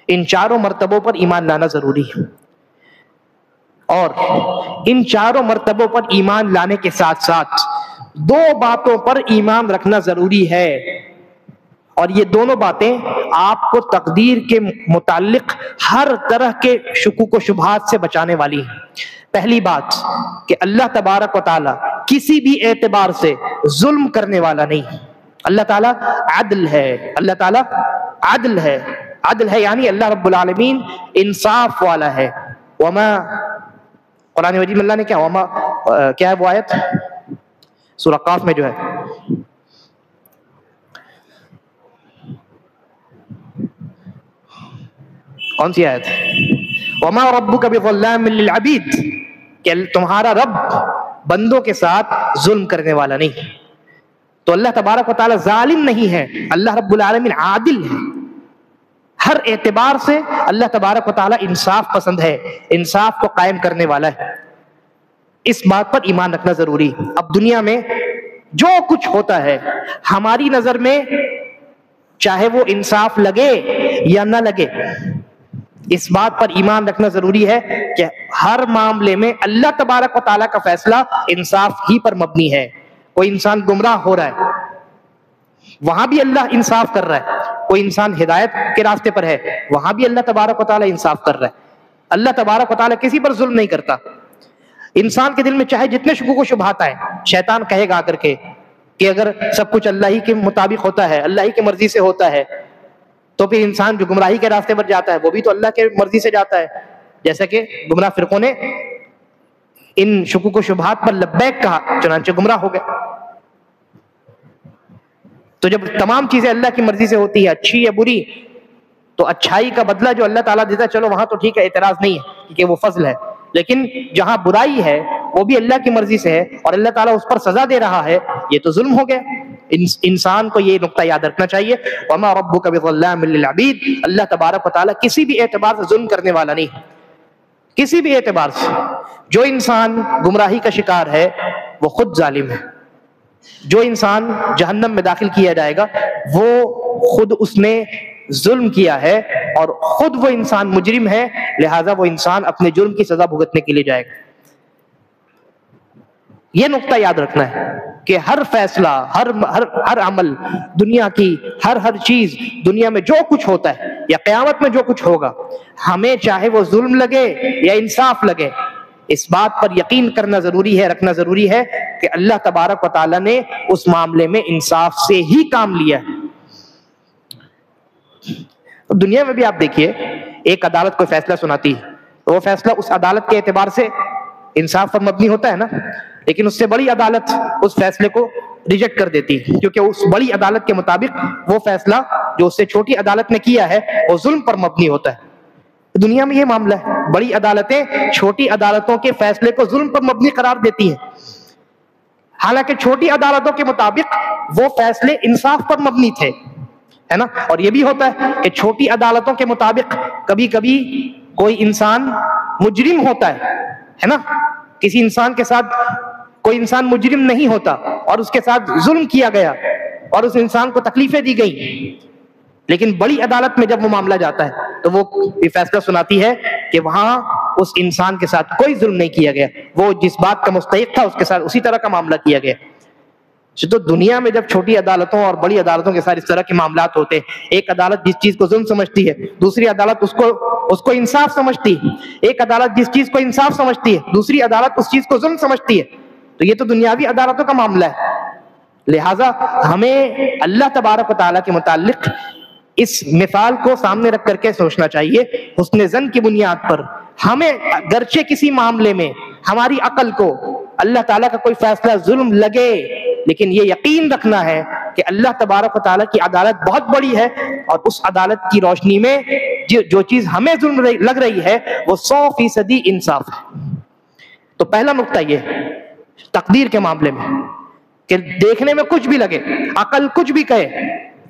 ان چاروں مرتبوں پر ایمان لانا ضروری ہے، اور ان چاروں مرتبوں پر ایمان لانے کے ساتھ ساتھ 2 باتوں پر ایمان رکھنا ضروری ہے، اور یہ دونوں باتیں آپ کو تقدیر کے متعلق ہر طرح کے شکوک و شبہات سے بچانے والی ہیں۔ پہلی بات کہ اللہ تبارک و تعالیٰ کسی بھی اعتبار سے ظلم کرنے والا نہیں ہے، اللہ تعالیٰ عدل ہے، اللہ تعالیٰ عدل ہے، عدل ہے یعنی اللہ رب العالمین انصاف والا ہے۔ وما قرآن مجید میں اللہ نے کیا ہے وہ آیت سورہ قاف میں جو ہے، کون سی آیت؟ وما ربک بظلام للعبید، کہ تمہارا رب بندوں کے ساتھ ظلم کرنے والا نہیں۔ تو اللہ تبارک و تعالیٰ ظالم نہیں ہے، اللہ رب العالمین عادل ہے، ہر اعتبار سے اللہ تبارک و تعالیٰ انصاف پسند ہے، انصاف کو قائم کرنے والا ہے۔ اس بات پر ایمان رکھنا ضروری۔ اب دنیا میں جو کچھ ہوتا ہے ہماری نظر میں چاہے وہ انصاف لگے یا نہ لگے، اس بات پر ایمان رکھنا ضروری ہے کہ ہر معاملے میں اللہ تبارک و تعالیٰ کا فیصلہ انصاف ہی پر مبنی ہے۔ کوئی انسان گمراہ ہو رہا ہے، وہاں بھی اللہ انصاف کر رہا ہے، کوئی انسان ہدایت کے راستے پر ہے، وہاں بھی اللہ تبارک و تعالیٰ انصاف کر رہا ہے۔ اللہ تبارک و تعالیٰ کسی پر ظلم نہیں کرتا۔ انسان کے دل میں چاہے جتنے شکوک و شبہات آئیں، شیطان کہے گا آ کر کے کہ اگر سب کچھ اللہ ہی کے مطابق ہوتا ہے، اللہ ہی کی مرضی سے ہوتا ہے، تو پھر انسان جو گمراہی کے راستے پر جاتا ہے وہ بھی تو اللہ کے مرضی سے جاتا ہے، جیسا کہ گمراہ فرقوں نے ان شکوک و شبہات پر لبیک کہا، چنانچہ گمراہ ہو گئے۔ تو جب تمام چیزیں اللہ کی مرضی سے ہوتی ہے، اچھی یا بری، تو اچھائی کا بدلہ جو اللہ تعالیٰ دیتا ہے چلو وہاں تو ٹھیک ہے، اعتراض نہیں ہے کیونکہ وہ فضل ہے، لیکن جہاں برائی ہے وہ بھی اللہ کی مرضی سے ہے اور اللہ تعالیٰ اس پر سزا دے رہا ہے، یہ تو ظلم ہو گیا، انسان کو یہ نقطہ یاد رکھنا چاہیے، وما ربک بظلام للعبید، اللہ تبارک و تعالیٰ کسی بھی اعتبار سے ظلم کرنے والا نہیں، کسی بھی اعتبار سے۔ جو انسان گمراہی کا شکار ہے وہ خود ظالم ہے، جو انسان جہنم میں داخل کیا جائے گا وہ خود اس نے ظلم کیا ہے اور خود وہ انسان مجرم ہے، لہذا وہ انسان اپنے جرم کی سزا بھگتنے کے لیے جائے گا۔ یہ نقطہ یاد رکھنا ہے کہ ہر فیصلہ، ہر عمل، دنیا کی ہر چیز، دنیا میں جو کچھ ہوتا ہے یا قیامت میں جو کچھ ہوگا، ہمیں چاہے وہ ظلم لگے یا انصاف لگے، اس بات پر یقین کرنا ضروری ہے، رکھنا ضروری ہے کہ اللہ تبارک و تعالیٰ نے اس معاملے میں انصاف سے ہی کام لیا ہے۔ دنیا میں بھی آپ دیکھیے، ایک عدالت کوئی فیصلہ سناتی ہے تو وہ فیصلہ اس عدالت کے اعتبار سے انصاف پر مبنی ہوتا ہے نا، لیکن اس سے بڑی عدالت اس فیصلے کو ریجیکٹ کر دیتی ہے، کیونکہ اس بڑی عدالت کے مطابق وہ فیصلہ جو اس سے چھوٹی عدالت نے کیا ہے وہ ظلم پر مبنی ہوتا ہے۔ دنیا میں یہ معاملہ ہے، بڑی عدالتیں چھوٹی عدالتوں کے فیصلے کو ظلم پر مبنی قرار دیتی ہیں، حالانکہ چھوٹی عدالتوں کے مطابق وہ فیصلے انصاف پر مبنی تھے، ہے نا۔ اور یہ بھی ہوتا ہے کہ چھوٹی عدالتوں کے مطابق کبھی کبھی کوئی انسان مجرم ہوتا ہے نا، کسی انسان کے ساتھ کوئی انسان مجرم نہیں ہوتا اور اس کے ساتھ ظلم کیا گیا اور اس انسان کو تکلیفیں دی گئی، لیکن بڑی عدالت میں جب وہ معاملہ جاتا ہے تو وہ یہ فیصلہ سناتی ہے کہ وہاں اس انسان کے ساتھ کوئی ظلم نہیں کیا گیا، وہ جس بات کا مستحق تھا اس کے ساتھ اسی طرح کا معاملہ کیا گیا۔ تو دنیا میں جب چھوٹی عدالتوں اور بڑی عدالتوں کے ساتھ اس طرح کے معاملات ہوتے ہیں، ایک عدالت جس چیز کو ظلم سمجھتی ہے دوسری عدالت اس کو انصاف سمجھتی ہے، ایک عدالت جس چیز کو انصاف سمجھتی ہے دوسری عدالت اس چیز کو ظلم سمجھتی ہے، تو یہ تو دنیاوی عدالتوں کا معاملہ ہے۔ لہٰذا ہمیں اللہ تبارک و تعالیٰ کے متعلق اس مثال کو سامنے رکھ کر کے سوچنا چاہیے، حسن ظن کی بنیاد پر ہمیں گرچہ کسی معاملے میں ہماری عقل کو اللہ تعالیٰ کا کوئی فیصلہ ظلم لگے، لیکن یہ یقین رکھنا ہے کہ اللہ تبارک و تعالیٰ کی عدالت بہت بڑی ہے اور اس عدالت کی روشنی میں جو چیز ہمیں ظلم لگ رہی ہے وہ 100% انصاف ہے۔ تو پہلا نقطہ یہ ہے تقدیر کے معاملے میں کہ دیکھنے میں کچھ بھی لگے، عقل کچھ بھی کہے،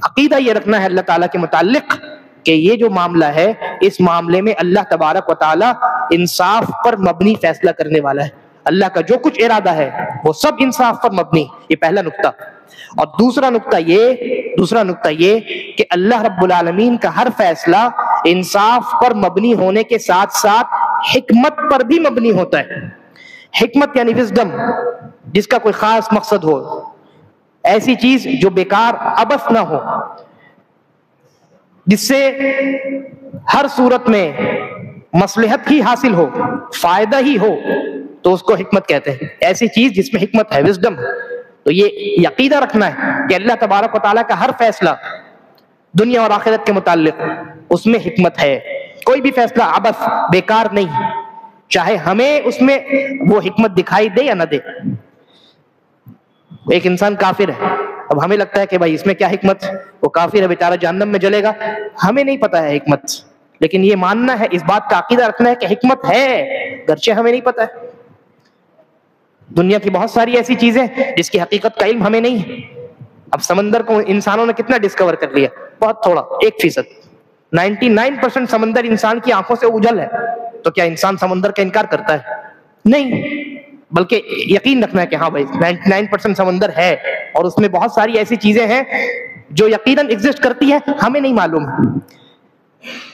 عقیدہ یہ رکھنا ہے اللہ تعالیٰ کے متعلق کہ یہ جو معاملہ ہے اس معاملے میں اللہ تبارک و تعالیٰ انصاف پر مبنی فیصلہ کرنے والا ہے، اللہ کا جو کچھ ارادہ ہے وہ سب انصاف پر مبنی، یہ پہلا نقطہ۔ اور دوسرا نقطہ یہ کہ اللہ رب العالمین کا ہر فیصلہ انصاف پر مبنی ہونے کے ساتھ ساتھ حکمت پر بھی مبنی ہوتا ہے۔ حکمت یعنی وزڈم، جس کا کوئی خاص مقصد ہو، ایسی چیز جو بیکار عبث نہ ہو، جس سے ہر صورت میں مصلحت ہی حاصل ہو، فائدہ ہی ہو، تو اس کو حکمت کہتے ہیں۔ ایسی چیز جس میں حکمت ہے، وزڈم۔ تو یہ عقیدہ رکھنا ہے کہ اللہ تبارک و تعالیٰ کا ہر فیصلہ دنیا اور آخرت کے متعلق اس میں حکمت ہے، کوئی بھی فیصلہ عبث بیکار نہیں، چاہے ہمیں اس میں وہ حکمت دکھائی دے یا نہ دے۔ ایک انسان کافر ہے، اب ہمیں لگتا ہے کہ بھائی اس میں کیا حکمت، وہ کافر ہے بیچارہ جہنم میں جلے گا، ہمیں نہیں پتا ہے حکمت، لیکن یہ ماننا ہے، اس بات کا عقیدہ رکھنا ہے کہ حکمت ہے گرچہ ہمیں نہیں پتا ہے۔ دنیا کی بہت ساری ایسی چیزیں جس کی حقیقت کا علم ہمیں نہیں ہے۔ اب سمندر کو انسانوں نے کتنا ڈسکور کر لیا، بہت تھوڑا، 1%۔ 99% سمندر انسان کی آنکھوں سے اوجھل ہے، تو کیا انسان سمندر کا انکار کرتا ہے؟ نہیں، بلکہ یقین رکھنا ہے کہ ہاں بھائی 99% سمندر ہے اور اس میں بہت ساری ایسی چیزیں ہیں جو یقیناً ایگزسٹ کرتی ہیں، ہمیں نہیں معلوم ہے۔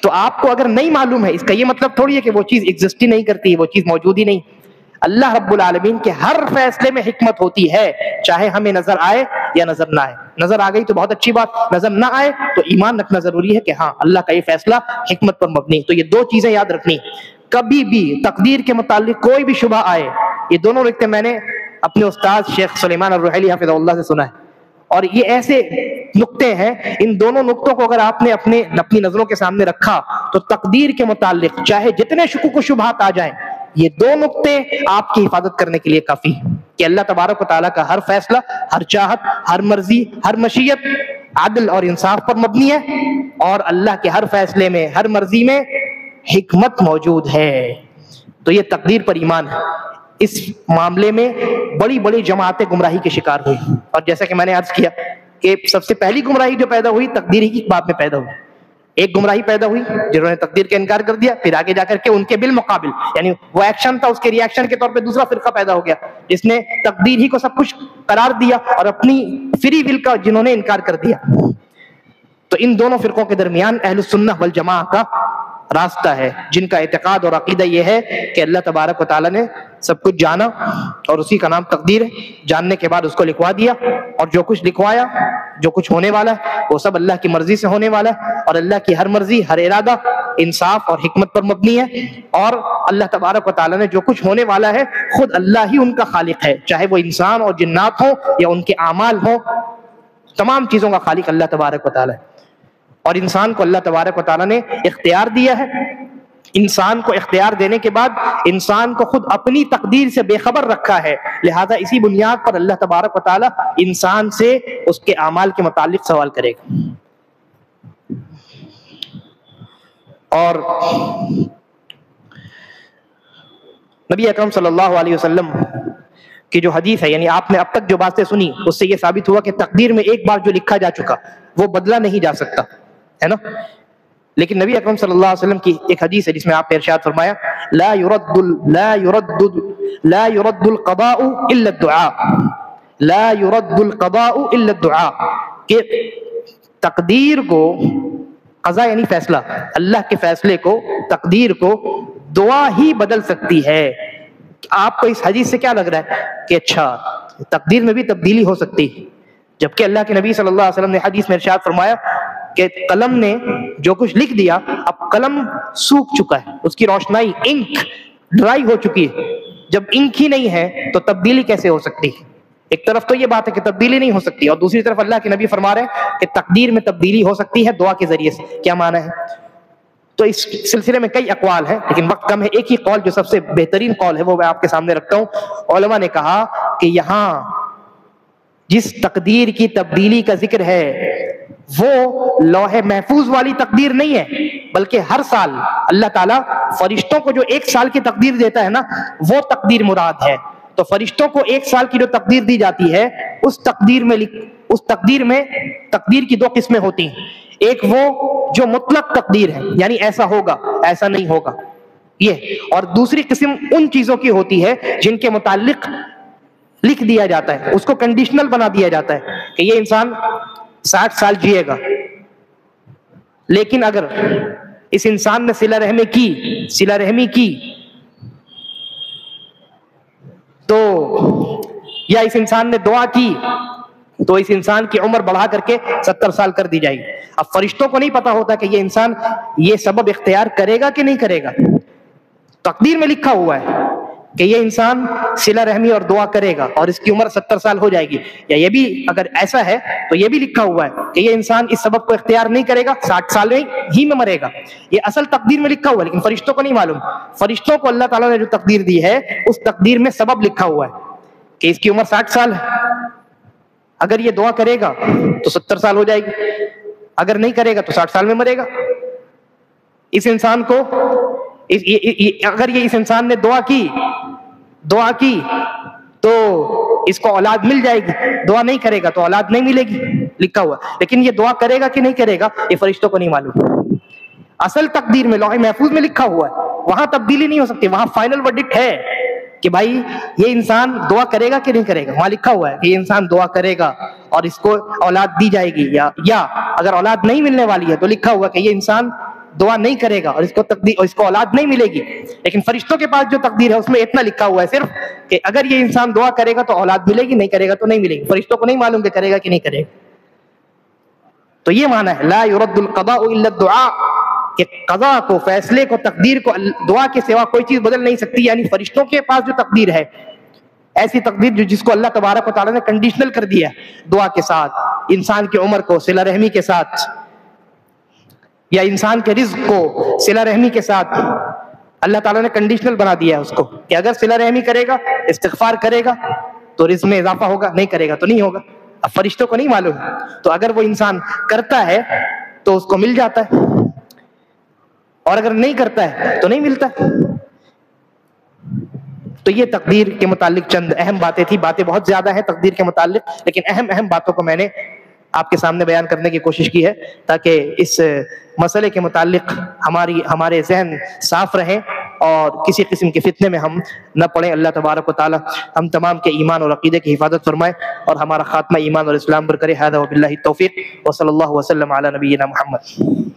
تو آپ کو اگر نہیں معلوم ہے اس کا یہ مطلب تھوڑی ہے کہ وہ چیز ایگزسٹ ہی نہیں کرتی، وہ چیز موجود ہی نہیں۔ اللہ رب العالمین کے ہر فیصلے میں حکمت ہوتی ہے، چاہے ہمیں نظر آئے یا نظر نہ آئے۔ نظر آ گئی تو بہت اچھی بات، نظر نہ آئے تو ایمان رکھنا ضروری ہے کہ ہاں اللہ کا یہ فیصلہ حکمت پر مبنی۔ تو یہ دو چیزیں یاد رکھنی، کبھی بھی تقدیر کے متعلق کوئی بھی شبہ آئے، یہ دونوں نکتے میں نے اپنے استاد شیخ سلیمان الرحیلی حفظہ اللہ سے سنا ہے، اور یہ ایسے نقطے ہیں، ان دونوں نقطوں کو اگر آپ نے اپنی نظروں کے سامنے رکھا تو تقدیر کے متعلق چاہے جتنے شکوک و شبہات آ جائیں، یہ دو نقطے آپ کی حفاظت کرنے کے لیے کافی ہیں کہ اللہ تبارک و تعالیٰ کا ہر فیصلہ، ہر چاہت، ہر مرضی، ہر مشیت عدل اور انصاف پر مبنی ہے، اور اللہ کے ہر فیصلے میں، ہر مرضی میں حکمت موجود ہے۔ تو یہ تقدیر پر ایمان ہے۔ اس معاملے میں بڑی بڑی جماعتیں گمراہی کے شکار ہوئی. اور جیسا کہ میں نے عرض کیا کہ سب سے پہلی گمراہی جو پیدا ہوئی تقدیر ہی کی باب میں پیدا ہوئی. ایک گمراہی پیدا ہوئی جنہوں نے تقدیر کا انکار کر دیا، پھر آگے جا کر کے ان کے بالمقابل یعنی وہ ایکشن تھا، اس کے ری ایکشن کے طور پہ دوسرا فرقہ پیدا ہو گیا جس نے تقدیر ہی کو سب کچھ قرار دیا اور اپنی فری ول کا جنہوں نے انکار کر دیا. تو ان دونوں فرقوں کے درمیان اہل السنہ والجماعہ کا راستہ ہے، جن کا اعتقاد اور عقیدہ یہ ہے کہ اللہ تبارک و تعالیٰ نے سب کچھ جانا اور اسی کا نام تقدیر ہے. جاننے کے بعد اس کو لکھوا دیا، اور جو کچھ لکھوایا، جو کچھ ہونے والا ہے وہ سب اللہ کی مرضی سے ہونے والا ہے، اور اللہ کی ہر مرضی، ہر ارادہ انصاف اور حکمت پر مبنی ہے. اور اللہ تبارک و تعالیٰ نے جو کچھ ہونے والا ہے خود اللہ ہی ان کا خالق ہے، چاہے وہ انسان اور جنات ہوں یا ان کے اعمال ہوں، تمام چیزوں کا خالق اللہ تبارک و تعالیٰ ہے. اور انسان کو اللہ تبارک و تعالیٰ نے اختیار دیا ہے. انسان کو اختیار دینے کے بعد انسان کو خود اپنی تقدیر سے بے خبر رکھا ہے، لہذا اسی بنیاد پر اللہ تبارک و تعالیٰ انسان سے اس کے اعمال کے متعلق سوال کرے گا. اور نبی اکرم صلی اللہ علیہ وسلم کی جو حدیث ہے، یعنی آپ نے اب تک جو باتیں سنی اس سے یہ ثابت ہوا کہ تقدیر میں ایک بار جو لکھا جا چکا وہ بدلا نہیں جا سکتا ہے نا. لیکن نبی اکرم صلی اللہ علیہ وسلم کی ایک حدیث ہے جس میں آپ نے ارشاد فرمایا لا يرد القضاء الا الدعاء، لا يرد القضاء الا الدعاء، کہ تقدیر کو، قضاء یعنی فیصلہ، اللہ کے فیصلے کو، تقدیر کو دعا ہی بدل سکتی ہے. آپ کو اس حدیث سے کیا لگ رہا ہے کہ اچھا تقدیر میں بھی تبدیلی ہو سکتی ہے، جبکہ اللہ کے نبی صلی اللہ علیہ وسلم نے حدیث میں ارشاد فرمایا کہ قلم نے جو کچھ لکھ دیا اب قلم سوکھ چکا ہے، اس کی روشنائی انک ڈرائی ہو چکی ہے. جب انک ہی نہیں ہے تو تبدیلی کیسے ہو سکتی ہے؟ ایک طرف تو یہ بات ہے کہ تبدیلی نہیں ہو سکتی، اور دوسری طرف اللہ کے نبی فرما رہے ہیں کہ تقدیر میں تبدیلی ہو سکتی ہے دعا کے ذریعے سے. کیا معنی ہے؟ تو اس سلسلے میں کئی اقوال ہیں لیکن وقت کم ہے. ایک ہی قول جو سب سے بہترین قول ہے وہ میں آپ کے سامنے رکھتا ہوں. علماء نے کہا کہ یہاں جس تقدیر کی تبدیلی کا ذکر ہے وہ لوح محفوظ والی تقدیر نہیں ہے، بلکہ ہر سال اللہ تعالیٰ فرشتوں کو جو ایک سال کی تقدیر دیتا ہے نا وہ تقدیر مراد ہے. تو فرشتوں کو ایک سال کی جو تقدیر دی جاتی ہے اس تقدیر میں تقدیر کی دو قسمیں ہوتی ہیں. ایک وہ جو مطلق تقدیر ہے یعنی ایسا ہوگا ایسا نہیں ہوگا یہ، اور دوسری قسم ان چیزوں کی ہوتی ہے جن کے متعلق لکھ دیا جاتا ہے، اس کو کنڈیشنل بنا دیا جاتا ہے کہ یہ انسان 60 سال جیے گا، لیکن اگر اس انسان نے صلہ رحمی کی تو یا اس انسان نے دعا کی تو اس انسان کی عمر بڑھا کر کے 70 سال کر دی جائے گی. اب فرشتوں کو نہیں پتا ہوتا کہ یہ انسان یہ سبب اختیار کرے گا کہ نہیں کرے گا. تقدیر میں لکھا ہوا ہے کہ یہ انسان صلہ رحمی اور دعا کرے گا اور اس کی عمر 70 سال ہو جائے گی، یا یہ بھی اگر ایسا ہے تو یہ بھی لکھا ہوا ہے کہ یہ انسان اس سبب کو اختیار نہیں کرے گا، 60 سال ہی میں مرے گا. یہ اصل تقدیر میں لکھا ہوا ہے لیکن فرشتوں کو نہیں معلوم. فرشتوں کو اللہ تعالیٰ نے جو تقدیر دی ہے اس تقدیر میں سبب لکھا ہوا ہے کہ اس کی عمر 60 سال ہے، اگر یہ دعا کرے گا تو 70 سال ہو جائے گی، اگر نہیں کرے گا تو 60 سال میں مرے گا. اس انسان کو اگر یہ اس انسان نے دعا کی تو اس کو اولاد مل جائے گی، دعا نہیں کرے گا تو اولاد نہیں ملے گی، لکھا ہوا. لیکن یہ دعا کرے گا کہ نہیں کرے گا یہ فرشتوں کو نہیں معلوم. اصل تقدیر میں لوح محفوظ میں لکھا ہوا ہے، وہاں تبدیلی نہیں ہو سکتی، وہاں فائنل ورڈکٹ ہے کہ بھائی یہ انسان دعا کرے گا کہ نہیں کرے گا. وہاں لکھا ہوا ہے کہ یہ انسان دعا کرے گا اور اس کو اولاد دی جائے گی، یا اگر اولاد نہیں ملنے والی ہے تو لکھا ہوا کہ یہ انسان دعا نہیں کرے گا اور اس کو اولاد نہیں ملے گی. لیکن فرشتوں کے پاس جو تقدیر ہے اس میں اتنا لکھا ہوا ہے صرف کہ اگر یہ انسان دعا کرے گا تو اولاد ملے گی، نہیں کرے گا تو نہیں ملے گی. فرشتوں کو نہیں معلوم کہ کرے گا کہ نہیں کرے گا. تو یہ معنی ہے لا يرد القضاء الا الدعاء، کہ قضاء کو، فیصلے کو، تقدیر کو دعا کے سوا کوئی چیز بدل نہیں سکتی. یعنی فرشتوں کے پاس جو تقدیر ہے، ایسی تقدیر جس کو اللہ تبارک و تعالیٰ نے کنڈیشنل کر دیا دعا کے ساتھ، انسان کی عمر کو صلہ رحمی کے ساتھ، یا انسان کے رزق کو صلہ رحمی کے ساتھ، اللہ تعالیٰ نے کنڈیشنل بنا دیا ہے اس کو کہ اگر صلہ رحمی کرے گا، استغفار کرے گا تو رزق میں اضافہ ہوگا، نہیں کرے گا تو نہیں ہوگا. اب فرشتوں کو نہیں معلوم، تو اگر وہ انسان کرتا ہے تو اس کو مل جاتا ہے، اور اگر نہیں کرتا ہے تو نہیں ملتا. تو تو یہ تقدیر کے متعلق چند اہم باتیں تھیں. باتیں بہت زیادہ ہیں تقدیر کے متعلق، لیکن اہم باتوں کو میں نے آپ کے سامنے بیان کرنے کی کوشش کی ہے تاکہ اس مسئلے کے متعلق ہمارے ذہن صاف رہیں اور کسی قسم کے فتنے میں ہم نہ پڑیں. اللہ تبارک و تعالی ہم تمام کے ایمان اور عقیدے کی حفاظت فرمائے اور ہمارا خاتمہ ایمان اور اسلام پر کرے. ھذا وباللہ التوفیق وصلی اللہ وسلم علی نبینا محمد.